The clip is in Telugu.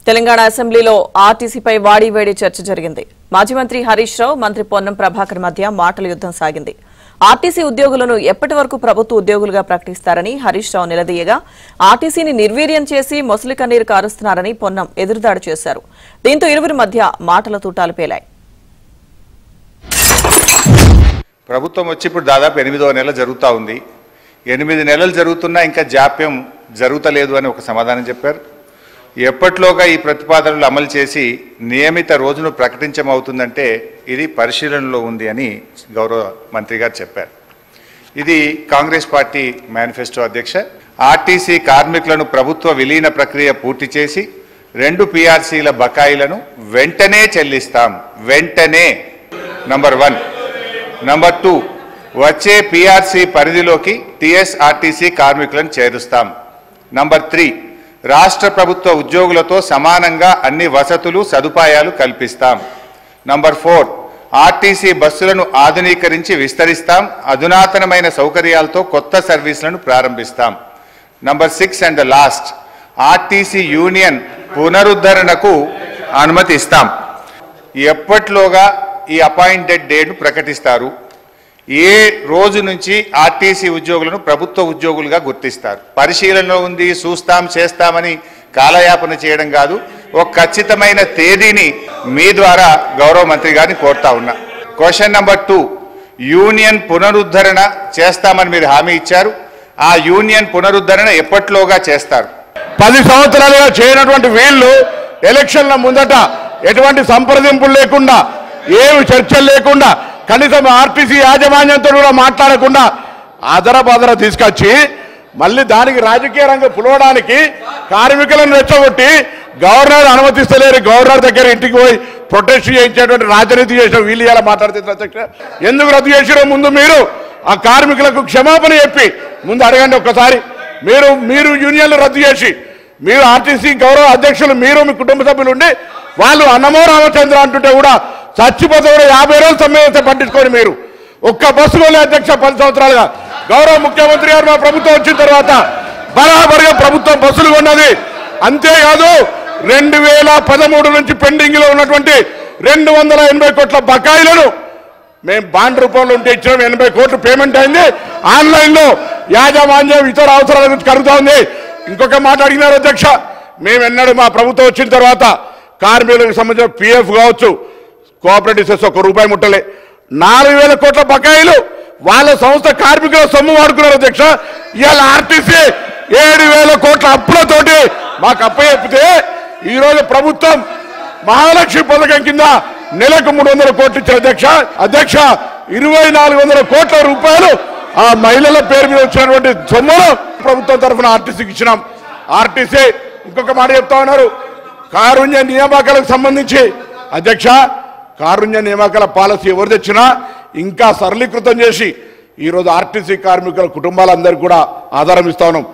తెలంగాణ అసెంబ్లీలో ఆర్టీసీపై వాడివేడి చర్చ జరిగింది. మాజీ మంత్రి హరీష్ రావు, మంత్రి పొన్నం ప్రభాకర్ మధ్య మాటల యుద్ధం సాగింది. ఆర్టీసీ ఉద్యోగులను ఎప్పటి వరకు ప్రభుత్వ ఉద్యోగులుగా ప్రకటిస్తారని హరీష్ రావు నిలదీయగా, ఆర్టీసీని నిర్వీర్యం చేసి మొసలి కన్నీరు కారుస్తున్నారని పొన్నం ఎదురుదాడి చేశారు. దీంతో ఇరువురి మధ్య మాటల తూటాలు పేలాయి. ప్రభుత్వం వచ్చి ఇప్పుడు దాదాపు 8వ నెల జరుగుతూ ఉంది. 8 నెలలు జరుగుతున్నా ఇంకా జాప్యం జరుగుతలేదు అని ఒక సమాధానం చెప్పారు. ఎప్పట్లోగా ఈ ప్రతిపాదనలు అమలు చేసి నియమిత రోజును ప్రకటించమవుతుందంటే ఇది పరిశీలనలో ఉంది అని గౌరవ మంత్రి గారు చెప్పారు. ఇది కాంగ్రెస్ పార్టీ మేనిఫెస్టో అధ్యక్ష. ఆర్టీసీ కార్మికులను ప్రభుత్వ విలీన ప్రక్రియ పూర్తి చేసి 2 PRCల బకాయిలను వెంటనే చెల్లిస్తాం. వెంటనే నంబర్ 1. నంబర్ 2, వచ్చే PRC పరిధిలోకి TSRTC కార్మికులను చేరుస్తాం. నంబర్ 3, రాష్ట్ర ప్రభుత్వ ఉద్యోగులతో సమానంగా అన్ని వసతులు సదుపాయాలు కల్పిస్తాం. నంబర్ 4, ఆర్టీసీ బస్సులను ఆధునీకరించి విస్తరిస్తాం. అధునాతనమైన సౌకర్యాలతో కొత్త సర్వీసులను ప్రారంభిస్తాం. Number 6 and last, RTC union పునరుద్ధరణకు అనుమతి ఇస్తాం. ఎప్పట్లోగా ఈ అపాయింటెడ్ డేట్ను ప్రకటిస్తారు? ఏ రోజు నుంచి ఆర్టీసీ ఉద్యోగులను ప్రభుత్వ ఉద్యోగులుగా గుర్తిస్తారు? పరిశీలనలో ఉంది, చూస్తాం చేస్తామని కాలయాపన చేయడం కాదు. ఒక ఖచ్చితమైన తేదీని మీ ద్వారా గౌరవ మంత్రి గారిని కోరుతా ఉన్నా. క్వశ్చన్ నంబర్ 2, యూనియన్ పునరుద్ధరణ చేస్తామని మీరు హామీ ఇచ్చారు. ఆ యూనియన్ పునరుద్ధరణ ఎప్పట్లోగా చేస్తారు? 10 సంవత్సరాలుగా చేయనటువంటి వీళ్ళు ఎలక్షన్ల ముందట ఎటువంటి సంప్రదింపులు లేకుండా, ఏమి చర్చలు లేకుండా, కనీసం ఆర్టీసీ యాజమాన్యంతో కూడా మాట్లాడకుండా అదరబదర తీసుకొచ్చి మళ్ళీ దానికి రాజకీయ రంగం పులవడానికి కార్మికులను రెచ్చగొట్టి గవర్నర్ అనుమతిస్తలేరు, గవర్నర్ దగ్గర ఇంటికి పోయి ప్రొటెస్ట్ చేయించేటువంటి రాజనీతి చేసిన వీళ్ళు ఇలా మాట్లాడుతున్నారు. అధ్యక్ష, ఎందుకు రద్దు చేసిరో ముందు మీరు ఆ కార్మికులకు క్షమాపణ చెప్పి ముందు అడగండి ఒక్కసారి. మీరు యూనియన్లు రద్దు చేసి, మీరు ఆర్టీసీ గౌరవ అధ్యక్షులు, మీరు మీ కుటుంబ సభ్యులు ఉండి వాళ్ళు అన్నమో రామచంద్ర అంటుంటే కూడా చచ్చిపోతే కూడా 50 రోజులు సమ్మె పట్టించుకోండి. మీరు ఒక్క బస్సు కొనే అధ్యక్ష 10 సంవత్సరాలుగా గౌరవ ముఖ్యమంత్రి గారు మా ప్రభుత్వం వచ్చిన తర్వాత బరాబరిగా ప్రభుత్వం బస్సులు కొన్నది. అంతేకాదు 2013 నుంచి పెండింగ్ లో ఉన్నటువంటి 280 కోట్ల బకాయిలను మేము బాండ్ రూపంలో ఉంటే ఇచ్చినాం. 80 కోట్లు పేమెంట్ అయింది. ఆన్లైన్లో యాజమాన్యం ఇతర అవసరాల గురించి కలుగుతా ఉంది. ఇంకొక మాట అడిగినారు అధ్యక్ష, మేము ఎన్నడూ మా ప్రభుత్వం వచ్చిన తర్వాత కార్మికులకు సంబంధించిన PF కావచ్చు, కోఆపరేటివ్ సెస్ 1 రూపాయి ముట్టలే. 4000 కోట్ల బకాయిలు వాళ్ళ సంస్థ కార్మికుల సొమ్ము వాడుకున్నారు అధ్యక్ష. ఇవాళ ఆర్టీసీ 7000 కోట్ల అప్పులతోటి మాకు అప్పచెప్పితే ఈరోజు ప్రభుత్వం మహాలక్ష్మి పథకం కింద నెలకు 300 కోట్లు ఇచ్చారు అధ్యక్ష. 2400 కోట్ల రూపాయలు ఆ మహిళల పేరు మీద వచ్చినటువంటి సొమ్మును ప్రభుత్వం తరఫున ఆర్టీసీకి ఇచ్చినాం. ఆర్టీసీ ఇంకొక మాట చెప్తా ఉన్నారు, కారుణ్య నియామకాలకు సంబంధించి అధ్యక్ష, కారుణ్య నియామకాల పాలసీ ఎవరు తెచ్చినా ఇంకా సరళీకృతం చేసి ఈరోజు ఆర్టీసీ కార్మికుల కుటుంబాలందరికీ కూడా ఆధారం ఇస్తా ఉన్నాం.